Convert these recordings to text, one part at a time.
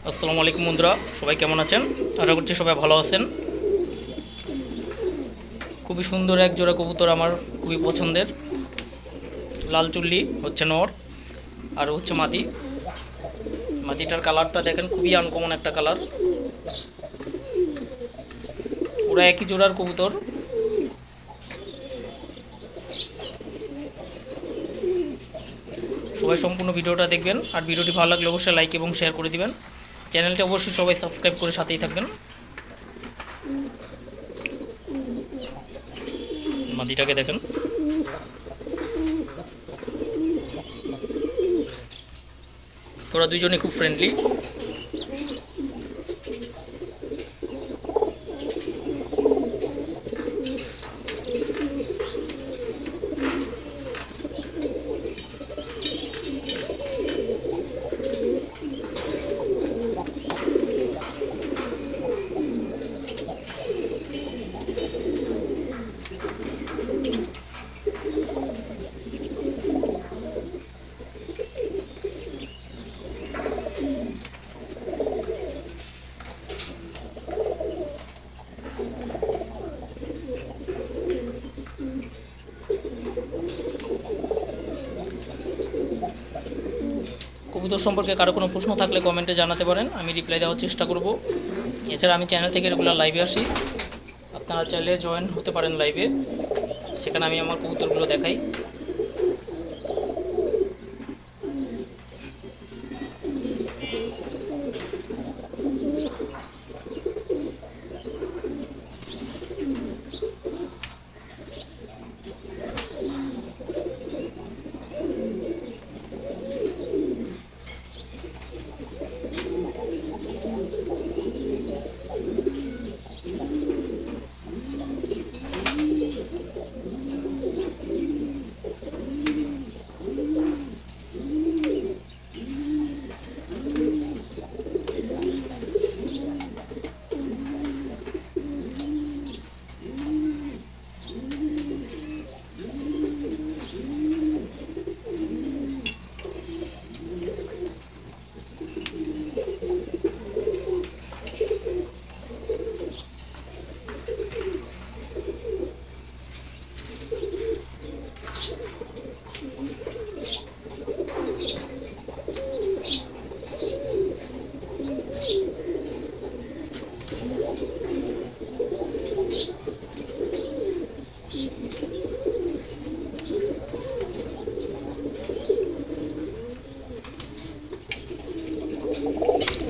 আসসালামু আলাইকুম বন্ধুরা, সবাই কেমন আছেন? আশা করছি সবাই ভালো আছেন। খুবই সুন্দর এক জোড়া কবুতর, আমার খুবই পছন্দের। লাল চুল্লি হচ্ছে নর, আর হচ্ছে মাদি। মাদিটার কালারটা দেখেন, খুবই আনকমন একটা কালার। ওরা একই জোড়ার কবুতর। সবাই সম্পূর্ণ ভিডিওটা দেখবেন, আর ভিডিওটি ভালো লাগলে অবশ্যই লাইক এবং শেয়ার করে দিবেন। চ্যানেলটি অবশ্যই সবাই সাবস্ক্রাইব করে সাথেই থাকবেন। মাদিটাকে দেখেন, ওরা দুইজনই খুব ফ্রেন্ডলি। কবুতর সম্পর্কে কারো কোনো প্রশ্ন থাকলে কমেন্টে জানাতে পারেন, আমি রিপ্লাই দেওয়ার চেষ্টা করব। এছাড়া আমি চ্যানেল থেকে রেগুলার লাইভে আসি, আপনারা চাইলে জয়েন হতে পারেন লাইভে, সেখানে আমি আমার কবুতরগুলো দেখাই।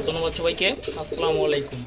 ধন্যবাদ সবাইকে। আসসালামু আলাইকুম।